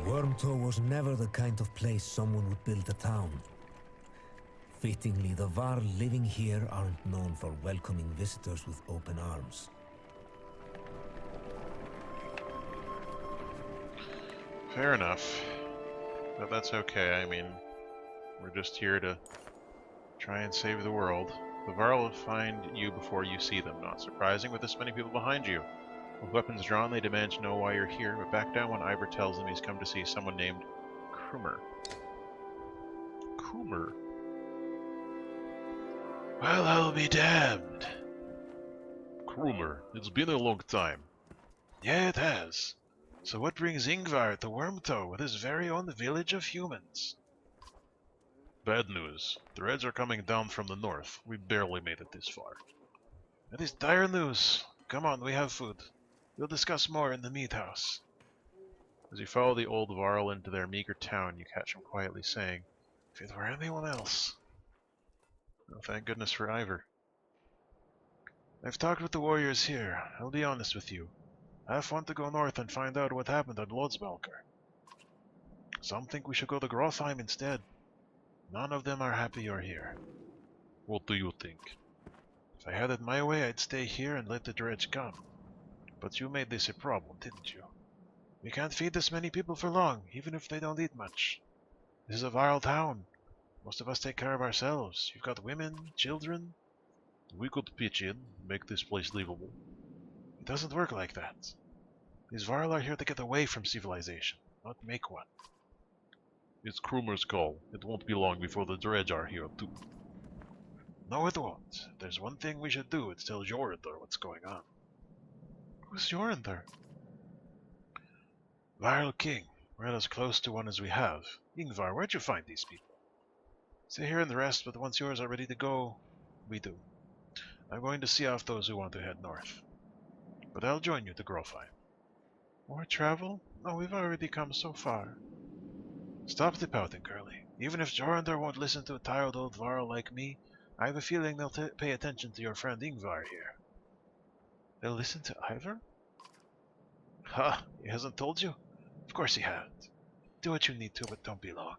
Wormtoe was never the kind of place someone would build a town. Fittingly, the Varl living here aren't known for welcoming visitors with open arms. Fair enough. But that's okay, I mean, we're just here to try and save the world. The Varl will find you before you see them, not surprising with this many people behind you. With weapons drawn, they demand to know why you're here, but back down when Ivor tells them he's come to see someone named Krumer. Krumer? Well, I'll be damned. Krumer, it's been a long time. Yeah, it has. So what brings Ingvar to Wormtoe with his very own village of humans? Bad news. The Reds are coming down from the north. We barely made it this far. That is dire news. Come on, we have food. We'll discuss more in the meat house. As you follow the old Varl into their meager town, you catch him quietly saying, "If it were anyone else." Oh, thank goodness for Ivor. I've talked with the warriors here. I'll be honest with you. I half want to go north and find out what happened at Lodsbalker. Some think we should go to Grofheim instead. None of them are happy you're here. What do you think? If I had it my way, I'd stay here and let the dredge come. But you made this a problem, didn't you? We can't feed this many people for long, even if they don't eat much. This is a Varl town. Most of us take care of ourselves. You've got women, children. We could pitch in, make this place livable. It doesn't work like that. These Varl are here to get away from civilization, not make one. It's Krumer's call. It won't be long before the dredge are here too. No, it won't. There's one thing we should do. It's tell Jorundr what's going on. Who's Jorundr? Varl King. We're as close to one as we have. Ingvar, where'd you find these people? Stay here and rest, but once yours are ready to go, we do. I'm going to see off those who want to head north. But I'll join you to Grofheim. More travel? No, we've already come so far. Stop the pouting, Curly. Even if Jorundr won't listen to a tired old Varl like me, I have a feeling they'll pay attention to your friend Ingvar here. They'll listen to Ivor? Ha! He hasn't told you? Of course he hasn't. Do what you need to, but don't be long.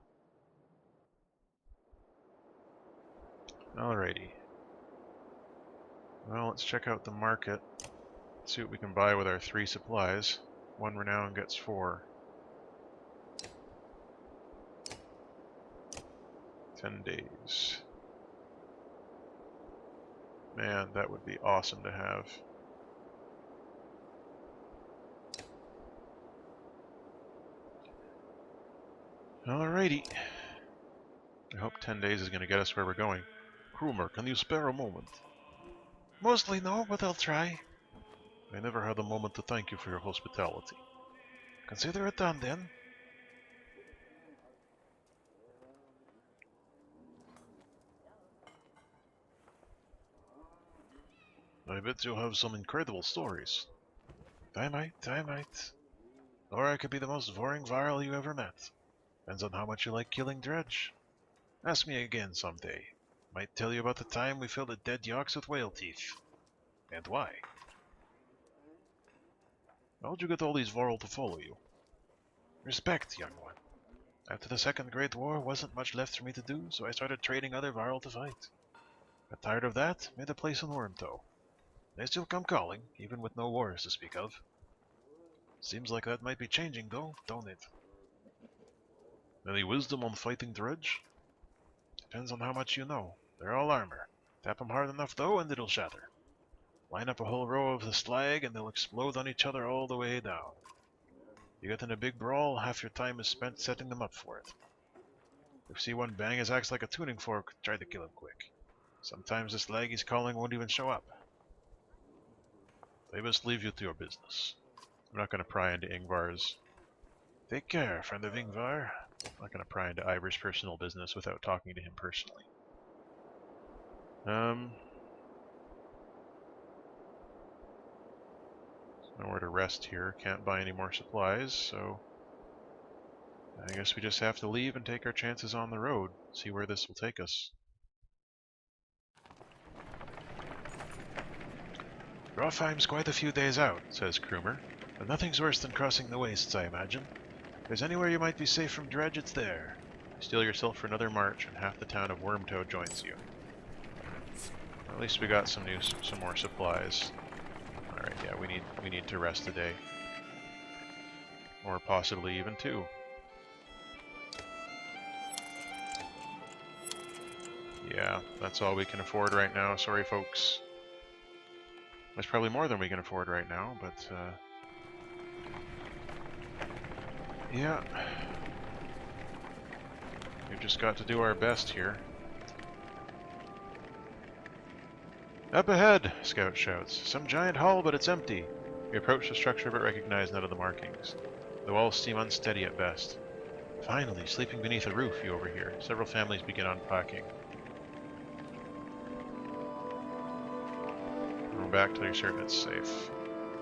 Alrighty. Well, let's check out the market. See what we can buy with our 3 supplies. 1 renown gets 4. 10 days. Man, that would be awesome to have. Alrighty. I hope 10 days is going to get us where we're going. Krumer, can you spare a moment? Mostly no, but I'll try. I never had a moment to thank you for your hospitality. Consider it done then. I bet you'll have some incredible stories. I might. Or I could be the most boring Varl you ever met. Depends on how much you like killing dredge. Ask me again someday. Might tell you about the time we filled a dead yaks with whale teeth. And why. How'd you get all these Varl to follow you? Respect, young one. After the Second Great War, wasn't much left for me to do, so I started trading other Varl to fight. Got tired of that, made a place in Wormtoe. They still come calling, even with no wars to speak of. Seems like that might be changing though, don't it? Any wisdom on fighting dredge? Depends on how much you know. They're all armor. Tap them hard enough though and it'll shatter. Line up a whole row of the slag and they'll explode on each other all the way down. You get in a big brawl, half your time is spent setting them up for it. If you see one bang his axe like a tuning fork, try to kill him quick. Sometimes the slag he's calling won't even show up. I must leave you to your business. I'm not going to pry into Ingvar's. Take care, friend of Ingvar. I'm not going to pry into Ivor's personal business without talking to him personally. There's nowhere to rest here. Can't buy any more supplies, so I guess we just have to leave and take our chances on the road. See where this will take us. Grofheim's quite a few days out, says Krumer, but nothing's worse than crossing the wastes, I imagine. there's anywhere you might be safe from Dredge, it's there. You steel yourself for another march, and half the town of Wormtoe joins you. At least we got some more supplies. Alright, yeah, we need to rest a day. Or possibly even two. Yeah, that's all we can afford right now, sorry folks. There's probably more than we can afford right now, but yeah. We've just got to do our best here. Up ahead, Scout shouts. Some giant hall, but it's empty. We approach the structure but recognize none of the markings. The walls seem unsteady at best. Finally, sleeping beneath a roof, you overhear. Several families begin unpacking. We're back till you're certain it's safe.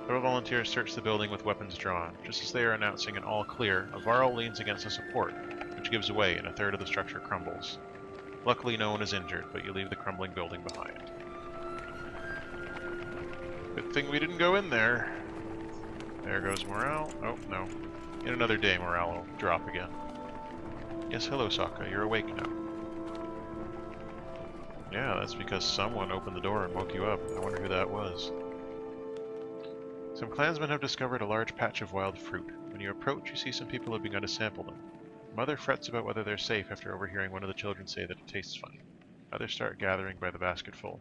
Several volunteers search the building with weapons drawn. Just as they are announcing an all clear, a Varl leans against a support, which gives way and a third of the structure crumbles. Luckily no one is injured, but you leave the crumbling building behind. Good thing we didn't go in there. There goes morale. Oh, no. In another day, morale will drop again. Yes, hello, Saga. You're awake now. Yeah, that's because someone opened the door and woke you up. I wonder who that was. Some clansmen have discovered a large patch of wild fruit. When you approach, you see some people have begun to sample them. Mother frets about whether they're safe after overhearing one of the children say that it tastes funny. Others start gathering by the basketful.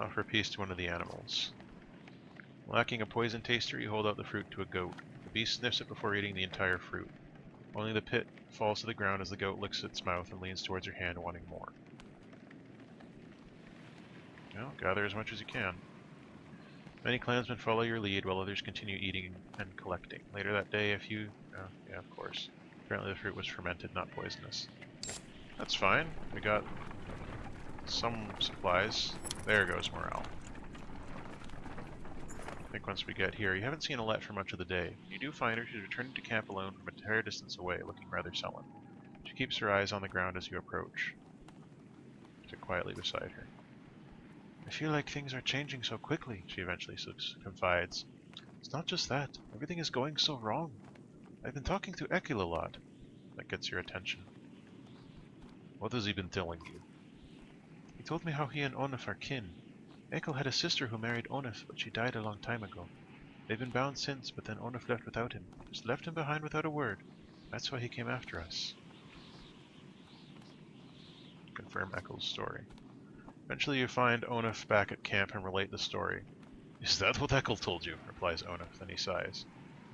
Offer a piece to one of the animals. Lacking a poison taster, you hold out the fruit to a goat. The beast sniffs it before eating the entire fruit. Only the pit falls to the ground as the goat licks its mouth and leans towards your hand, wanting more. Well, gather as much as you can. Many clansmen follow your lead while others continue eating and collecting. Later that day, a few... Oh, yeah, of course. Apparently the fruit was fermented, not poisonous. That's fine. We got some supplies. There goes morale. I think once we get here, you haven't seen Alette for much of the day. When you do find her, she's returning to camp alone from a fair distance away, looking rather sullen. She keeps her eyes on the ground as you approach. Sit quietly beside her. I feel like things are changing so quickly, she eventually confides. It's not just that. Everything is going so wrong. I've been talking to Ekil a lot. That gets your attention. What has he been telling you? He told me how he and Onuf are kin. Ekil had a sister who married Onuf, but she died a long time ago. They've been bound since, but then Onuf left without him. Just left him behind without a word. That's why he came after us. Confirm Ekil's story. Eventually you find Onuf back at camp and relate the story. Is that what Ekil told you? Replies Onuf, then he sighs.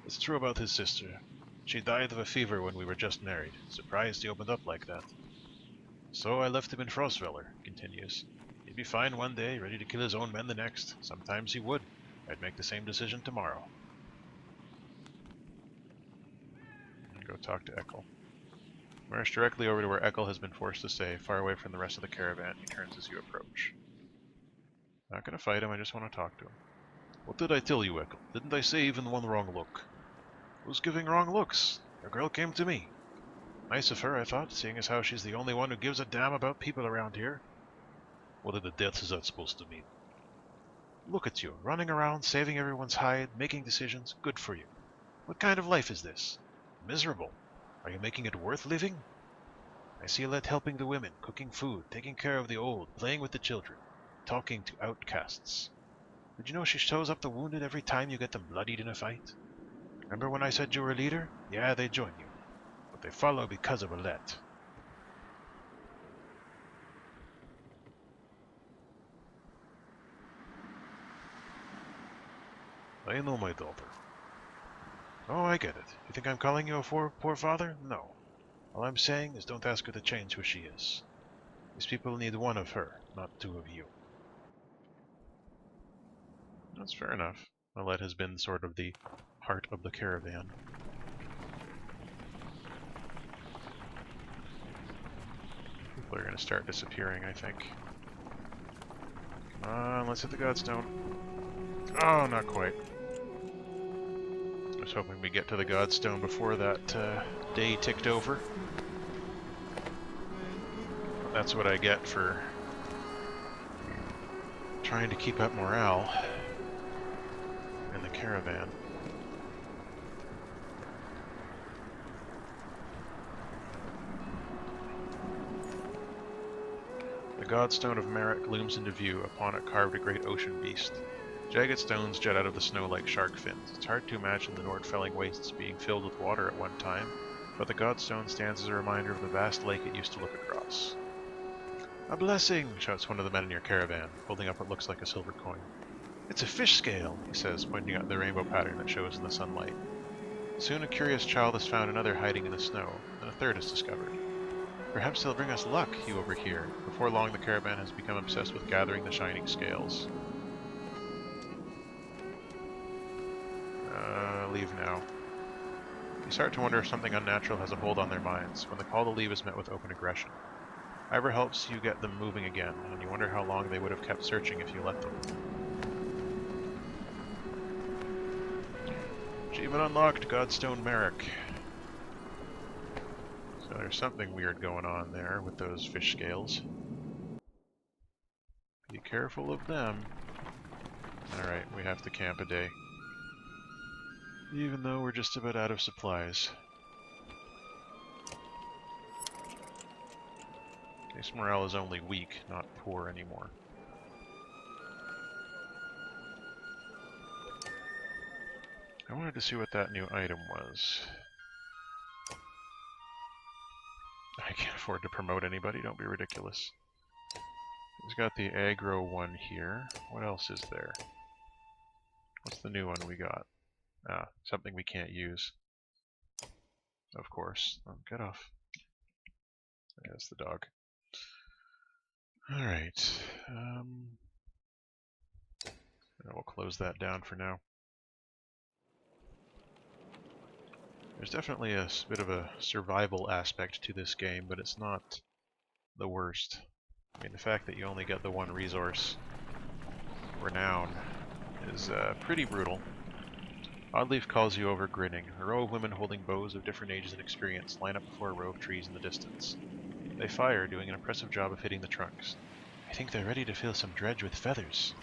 It's true about his sister. She died of a fever when we were just married. Surprised he opened up like that. So I left him in Frostweller, continues. He'd be fine one day, ready to kill his own men the next. Sometimes he would. I'd make the same decision tomorrow. Go talk to Ekil. March directly over to where Ekil has been forced to stay, far away from the rest of the caravan. He turns as you approach. Not gonna fight him, I just want to talk to him. What did I tell you, Ekil? Didn't I say even one wrong look? Who's giving wrong looks? Your girl came to me. Nice of her, I thought, seeing as how she's the only one who gives a damn about people around here. What in the death is that supposed to mean? Look at you, running around, saving everyone's hide, making decisions. Good for you. What kind of life is this? Miserable. Are you making it worth living? I see Alette helping the women, cooking food, taking care of the old, playing with the children, talking to outcasts. Did you know she shows up the wounded every time you get them bloodied in a fight? Remember when I said you were a leader? Yeah, they join you. But they follow because of Alette. I know my daughter. Oh, I get it. You think I'm calling you a poor father? No. All I'm saying is don't ask her to change who she is. These people need one of her, not two of you. That's fair enough. Alette has been sort of the heart of the caravan. People are going to start disappearing, I think. Come on, let's hit the Godstone. Oh, not quite. I was hoping we'd get to the Godstone before that day ticked over. That's what I get for trying to keep up morale in the caravan. The godstone of Merak looms into view, upon it carved a great ocean beast. Jagged stones jet out of the snow like shark fins. It's hard to imagine the Nordfelling wastes being filled with water at one time, but the godstone stands as a reminder of the vast lake it used to look across. "A blessing!" shouts one of the men in your caravan, holding up what looks like a silver coin. "It's a fish scale," he says, pointing at the rainbow pattern that shows in the sunlight. Soon a curious child is found another hiding in the snow, and a third is discovered. "Perhaps they'll bring us luck," you overhear. Before long the caravan has become obsessed with gathering the shining scales. Leave now. You start to wonder if something unnatural has a hold on their minds, when the call to leave is met with open aggression. Ivor helps you get them moving again, and you wonder how long they would have kept searching if you let them. Achievement unlocked, Godstone Merak. So there's something weird going on there with those fish scales. Be careful of them. Alright, we have to camp a day. Even though we're just about out of supplies. Case morale is only weak, not poor anymore. I wanted to see what that new item was. I can't afford to promote anybody, don't be ridiculous. He's got the aggro one here. What else is there? What's the new one we got? Ah, something we can't use. Of course. Oh, get off. That's the dog. Alright. We'll close that down for now. There's definitely a bit of a survival aspect to this game, but it's not the worst. I mean, the fact that you only get the one resource, renown, is pretty brutal. Oddleaf calls you over, grinning. A row of women holding bows of different ages and experience line up before a row of trees in the distance. They fire, doing an impressive job of hitting the trunks. "I think they're ready to fill some dredge with feathers."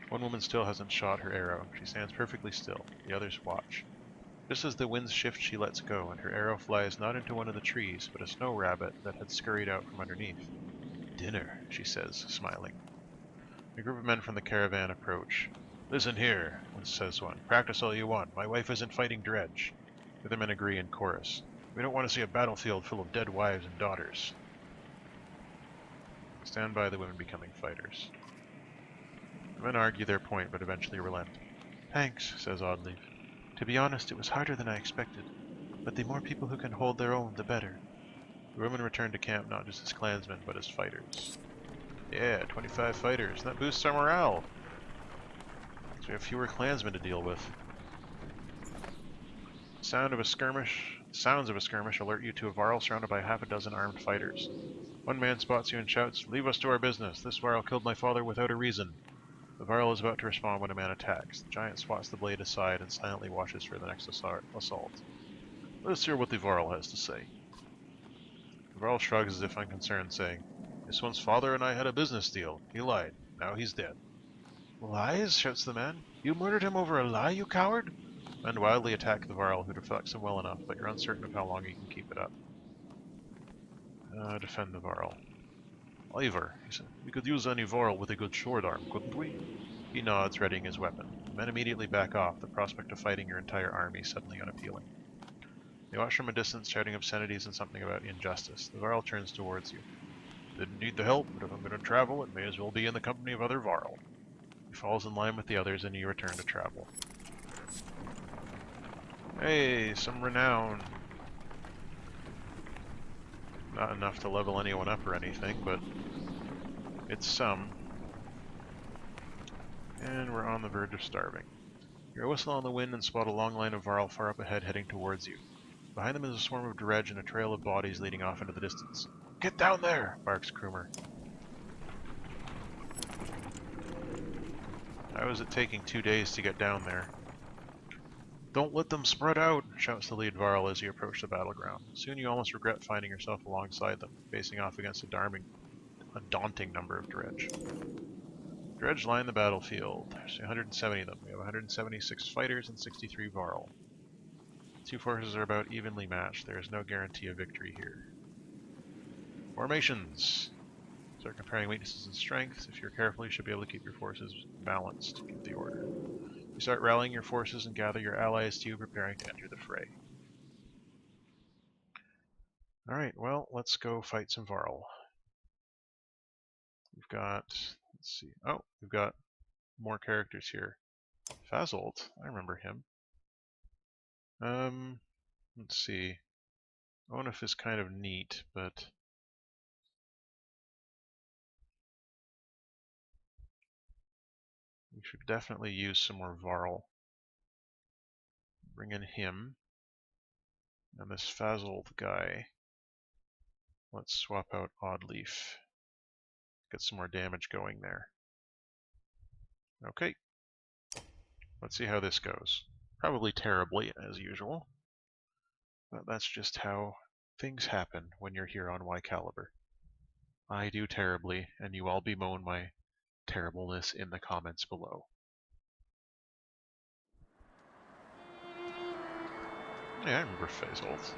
One woman still hasn't shot her arrow. She stands perfectly still. The others watch. Just as the winds shift, she lets go, and her arrow flies not into one of the trees, but a snow rabbit that had scurried out from underneath. "Dinner," she says, smiling. A group of men from the caravan approach. "Listen here," says one. "Practice all you want. My wife isn't fighting dredge." The other men agree in chorus. "We don't want to see a battlefield full of dead wives and daughters." Stand by the women becoming fighters. The men argue their point, but eventually relent. "Thanks," says Oddleaf. "To be honest, it was harder than I expected. But the more people who can hold their own, the better." The women return to camp not just as clansmen, but as fighters. Yeah, 25 fighters. That boosts our morale. So we have fewer clansmen to deal with. Sounds of a skirmish alert you to a Varl surrounded by half a dozen armed fighters. One man spots you and shouts, "Leave us to our business. This Varl killed my father without a reason." The Varl is about to respond when a man attacks. The giant swats the blade aside and silently watches for the next assault. "Let's hear what the Varl has to say." The Varl shrugs as if unconcerned, saying, "This one's father and I had a business deal. He lied. Now he's dead." "Lies?" shouts the man. "You murdered him over a lie, you coward?" Men wildly attack the Varl, who deflects him well enough, but you're uncertain of how long he can keep it up. Defend the Varl. "Ivor," he said, "we could use any Varl with a good sword arm, couldn't we?" He nods, readying his weapon. The men immediately back off, the prospect of fighting your entire army suddenly unappealing. They watch from a distance, shouting obscenities and something about injustice. The Varl turns towards you. "Didn't need the help, but if I'm going to travel, it may as well be in the company of other Varl." He falls in line with the others, and you return to travel. Hey, some renown. Not enough to level anyone up or anything, but it's some. And we're on the verge of starving. Hear a whistle on the wind and spot a long line of Varl far up ahead heading towards you. Behind them is a swarm of dredge and a trail of bodies leading off into the distance. "Get down there!" barks Krumer. How is it taking 2 days to get down there? "Don't let them spread out!" shouts the lead Varl as you approach the battleground. Soon you almost regret finding yourself alongside them, facing off against a daunting number of dredge. Dredge line the battlefield. There's 170 of them. We have 176 fighters and 63 Varl. The two forces are about evenly matched. There is no guarantee of victory here. Formations! Start comparing weaknesses and strengths. If you're careful, you should be able to keep your forces balanced. Keep the order. You start rallying your forces and gather your allies to you, preparing to enter the fray. Alright, well, let's go fight some Varl. We've got, let's see, oh, we've got more characters here. Fazold, I remember him. Let's see. Onif is kind of neat, but we should definitely use some more Varl. Bring in him. And this Fazold guy. Let's swap out Oddleaf. Get some more damage going there. Okay. Let's see how this goes. Probably terribly, as usual. But that's just how things happen when you're here on Whycalibur. I do terribly, and you all bemoan my terribleness in the comments below. Yeah, I remember Fazold.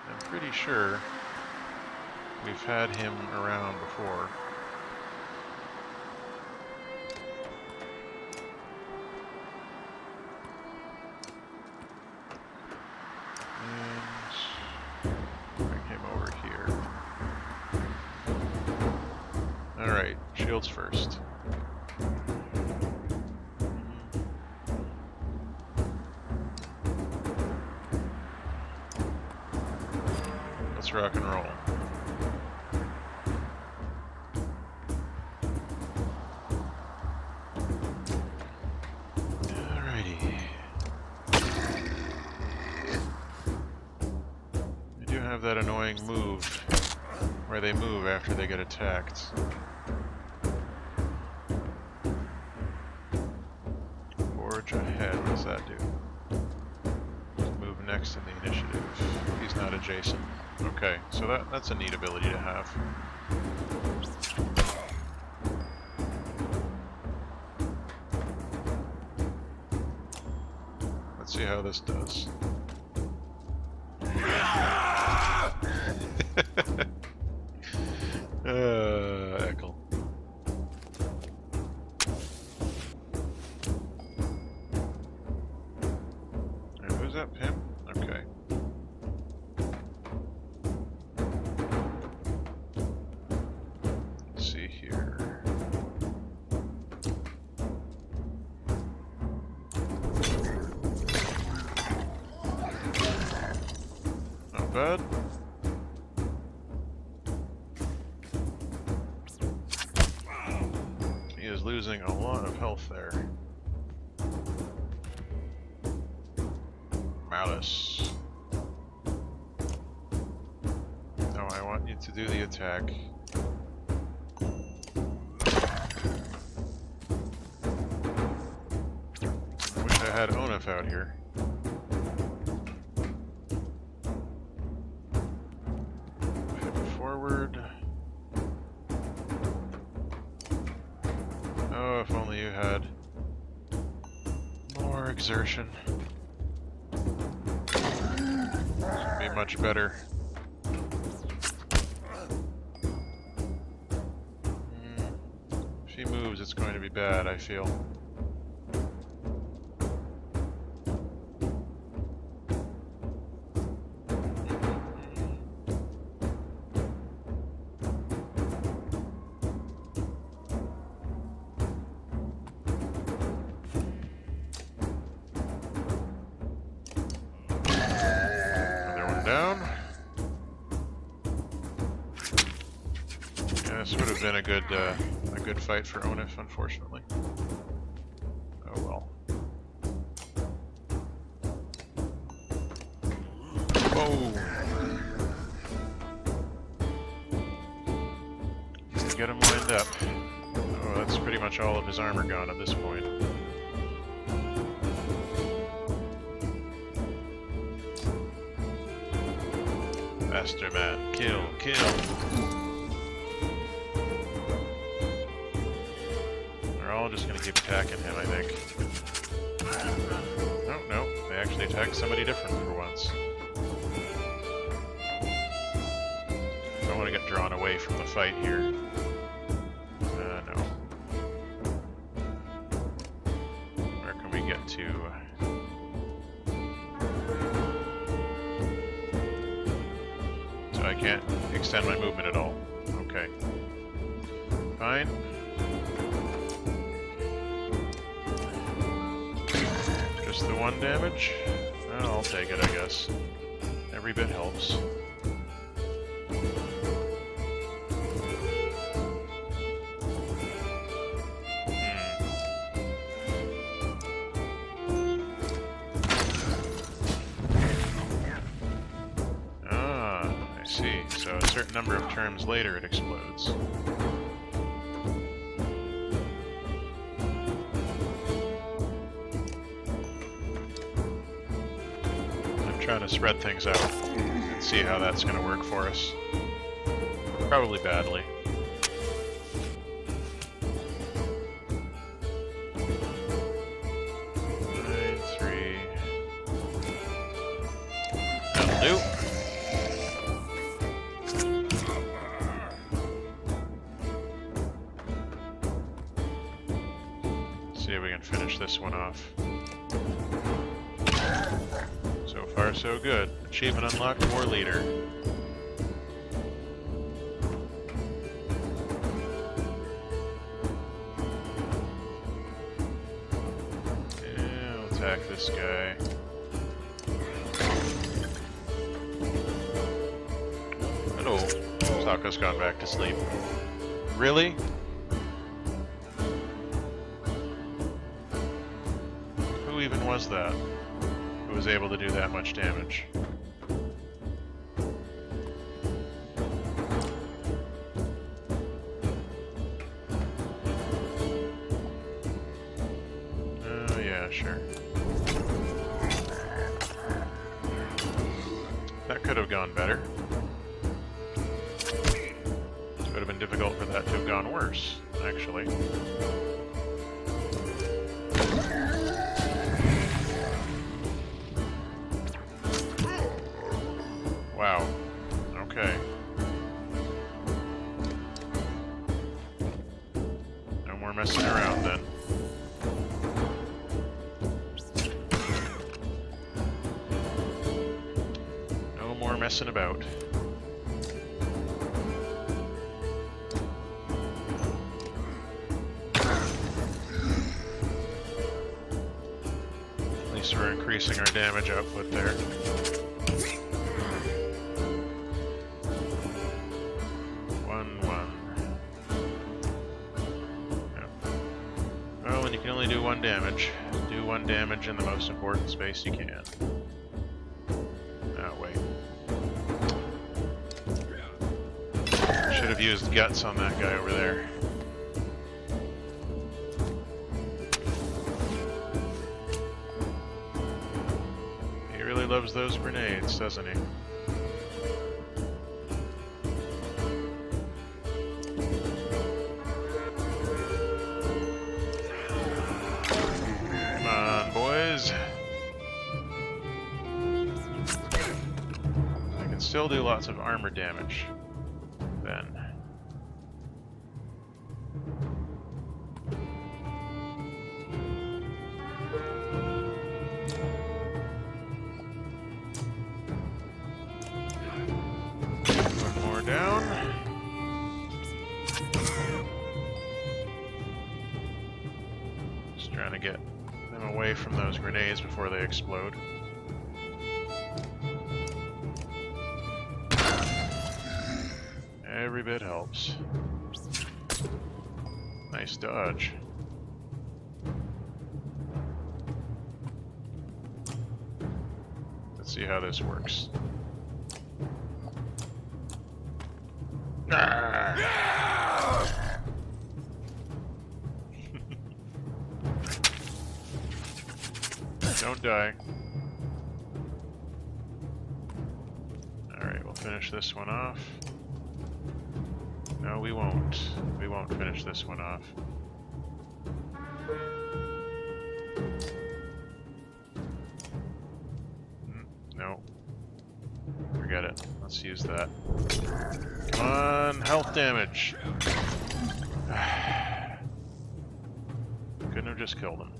I'm pretty sure we've had him around before. And bring him over here. Alright, shields first. Let's rock and roll. Alrighty. They do have that annoying move where they move after they get attacked. Forge ahead, what does that do? Move next in the initiative. He's not adjacent. Okay, so that's a neat ability to have. Let's see how this does. Echo. Who's that? Him? Okay. Let's see here. Not bad. He is losing a lot of health there. Malice. No, I want you to do the attack. I wish I had Onif out here. Forward. Oh, if only you had more exertion. This would be much better. If he moves, it's going to be bad, I feel. Down. Yeah, this would have been a good fight for Onif, unfortunately. Oh well. Whoa! Get him lined up. Oh, that's pretty much all of his armor gone at this point. Master man, kill, kill. They're all just gonna keep attacking him, I think. Oh, no, they actually attacked somebody different for once. don't want to get drawn away from the fight here. No. Where can we get to? So I can't extend my movement at all. Okay. Fine. Just the 1 damage? Well, I'll take it, I guess. Every bit helps. Ah, I see. So a certain number of turns later it explodes. Trying to spread things out and see how that's going to work for us. Probably badly. Nine, 3. That'll do. See if we can finish this one off. So far, so good. Achievement unlocked, War Leader. Yeah, we'll attack this guy. Hello. Saga's gone back to sleep. Really? Who even was that? Who was able to do that much damage? Oh yeah, sure. That could have gone better. It would have been difficult for that to have gone worse, actually. Wow. Okay. No more messing around then. No more messing about. At least we're increasing our damage output there. You can only do 1 damage. Do 1 damage in the most important space you can. Oh, wait. Should have used guts on that guy over there. He really loves those grenades, doesn't he? Still do lots of armor damage then. One more down. Just trying to get them away from those grenades before they explode. Every bit helps. Nice dodge. Let's see how this works. Don't die. Alright, we'll finish this one off. No, we won't. We won't finish this one off. No. Forget it. Let's use that. Come on, health damage. Couldn't have just killed him.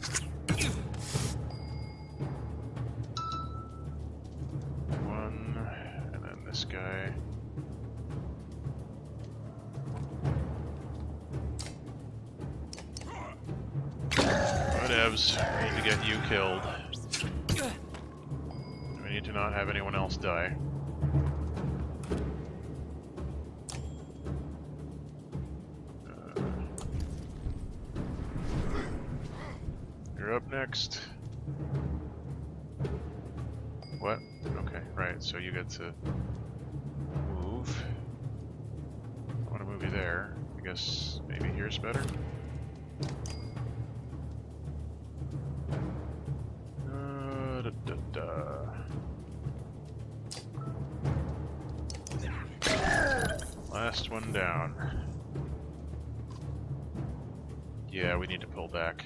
One, and then this guy. Whatevs. We need to get you killed. We need to not have anyone else die. You're up next. What? Okay, right, so you get to move. I want to move you there. I guess maybe here's better. Last one down. Yeah, we need to pull back.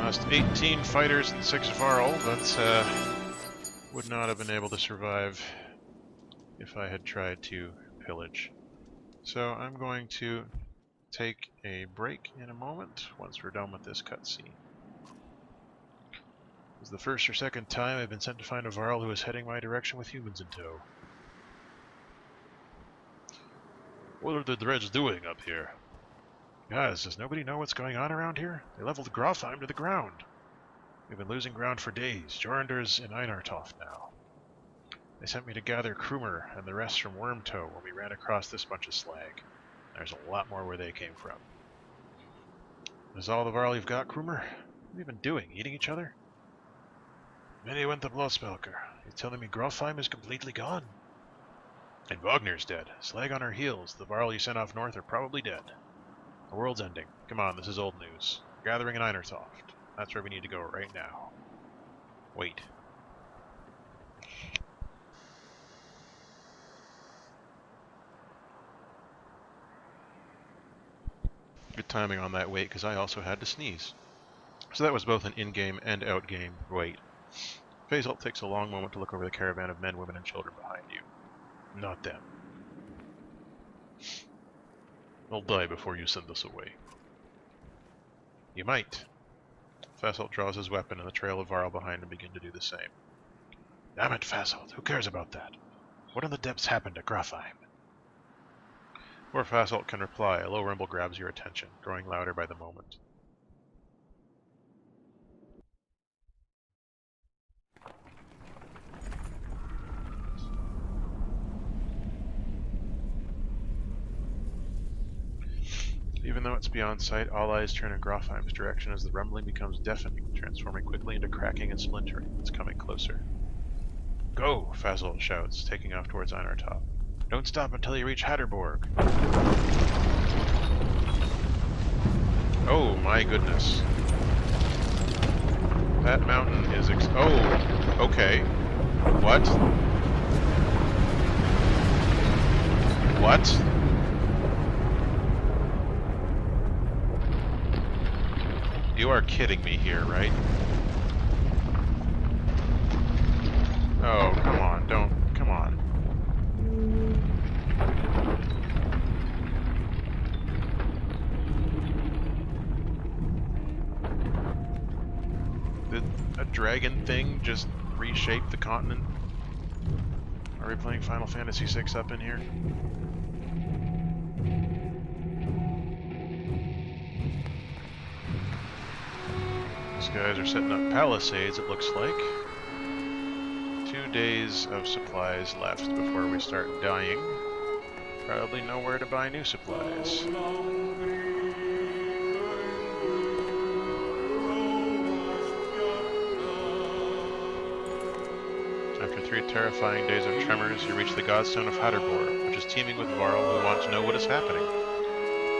Lost 18 fighters and 6 Varl, but would not have been able to survive if I had tried to pillage. So I'm going to take a break in a moment once we're done with this cutscene. This is the first or second time I've been sent to find a Varl who is heading my direction with humans in tow. What are the dreads doing up here? Guys, does nobody know what's going on around here? They leveled Grofheim to the ground. We've been losing ground for days. Jorunder's in Einartoft now. They sent me to gather Krumer and the rest from Wormtoe when we ran across this bunch of slag. There's a lot more where they came from. Is all the Varl you've got, Krumer? What have you been doing? Eating each other? Many went to Bloodspelker. You're telling me Grofheim is completely gone? And Wagner's dead. Slag on our heels. The Varl you sent off north are probably dead. The world's ending. Come on, this is old news. We're gathering in Einartoft. That's where we need to go right now. Wait. Good timing on that wait, because I also had to sneeze. So that was both an in-game and out-game wait. Faisal takes a long moment to look over the caravan of men, women, and children behind you. Not them. They'll die before you send us away. You might. Faisal draws his weapon, and the trail of Varl behind him begin to do the same. Damn it, Faisal, who cares about that? What in the depths happened to Grofheim? Before Faisal can reply, a low rumble grabs your attention, growing louder by the moment. Even though it's beyond sight, all eyes turn in Grofheim's direction as the rumbling becomes deafening, transforming quickly into cracking and splintering. It's coming closer. Go! Faisal shouts, taking off towards Einartoft. Don't stop until you reach Hatterborg. Oh my goodness. That mountain is oh! Okay. What? What? You are kidding me here, right? Oh, come on, don't, come on. Did a dragon thing just reshape the continent? Are we playing Final Fantasy VI up in here? These guys are setting up palisades, it looks like. 2 days of supplies left before we start dying. Probably nowhere to buy new supplies. After 3 terrifying days of tremors, you reach the Godstone of Hatterborg, which is teeming with Varl who want to know what is happening.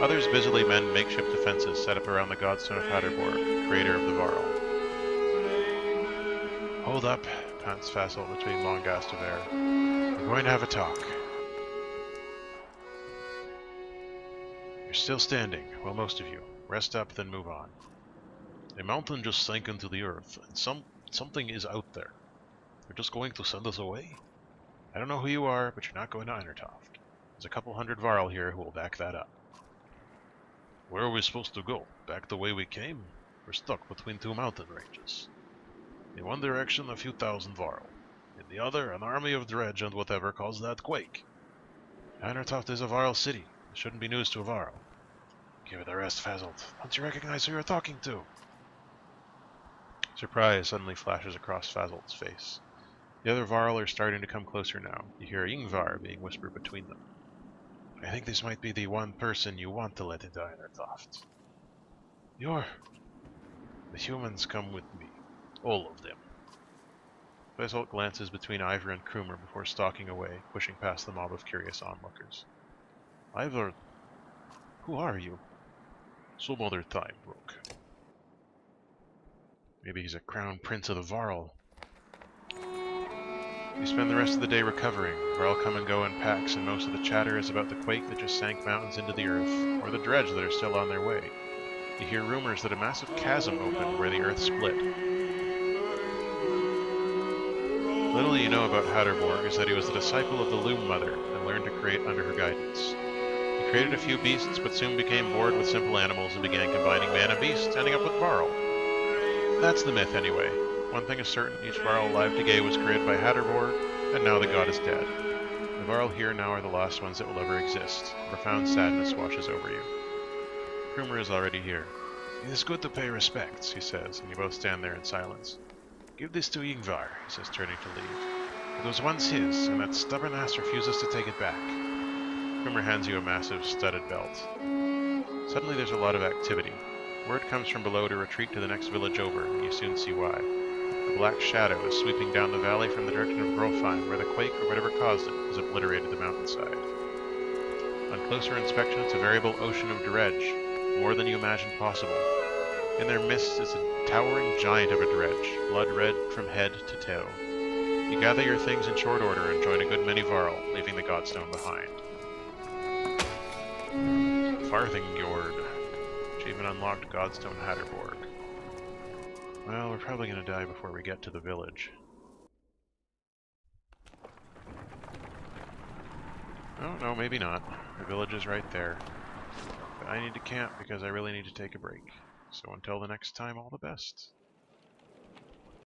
Others busily mend makeshift defenses set up around the Godstone of Hatterborg, creator of the Varl. Hold up, pants Faisal between long gasps of air. We're going to have a talk. You're still standing, well, most of you. Rest up, then move on. A mountain just sank into the earth, and something is out there. You're just going to send us away? I don't know who you are, but you're not going to Einertoft. There's a couple hundred Varl here who will back that up. Where are we supposed to go? Back the way we came? We're stuck between two mountain ranges. In one direction, a few thousand Varl. In the other, an army of dredge and whatever caused that quake. Einertoft is a Varl city. It shouldn't be news to a Varl. Give it a rest, Fazzled. Don't you recognize who you're talking to? Surprise suddenly flashes across Fazld's face. The other Varl are starting to come closer now. You hear Ingvar being whispered between them. I think this might be the one person you want to let into Einertoft. The humans come with me. All of them. Fazld glances between Ivor and Krumer before stalking away, pushing past the mob of curious onlookers. Ivor, who are you? Some other time, Rook. Maybe he's a crown prince of the Varl. You spend the rest of the day recovering. Varl come and go in packs, and most of the chatter is about the quake that just sank mountains into the earth, or the dredge that are still on their way. You hear rumors that a massive chasm opened where the earth split. Little you know about Hatterborg is that he was the disciple of the Loom Mother and learned to create under her guidance. He created a few beasts, but soon became bored with simple animals and began combining man and beast, ending up with Varl. That's the myth, anyway. One thing is certain, each Varl alive today was created by Hatterborg, and now the god is dead. The Varl here now are the last ones that will ever exist. Profound sadness washes over you. Krumer is already here. It is good to pay respects, he says, and you both stand there in silence. Give this to Ingvar, he says, turning to leave. It was once his, and that stubborn ass refuses to take it back. Krumer hands you a massive studded belt. Suddenly there's a lot of activity. Word comes from below to retreat to the next village over, and you soon see why. A black shadow is sweeping down the valley from the direction of Grofheim, where the quake, or whatever caused it, has obliterated the mountainside. On closer inspection, it's a variable ocean of dredge, more than you imagined possible. In their midst is a towering giant of a dredge, blood red from head to toe. You gather your things in short order and join a good many Varl, leaving the Godstone behind. Farthingjord. Achievement unlocked, Godstone Hatterborg. Well, we're probably going to die before we get to the village. Oh, no, maybe not. The village is right there. But I need to camp because I really need to take a break. So until the next time, all the best.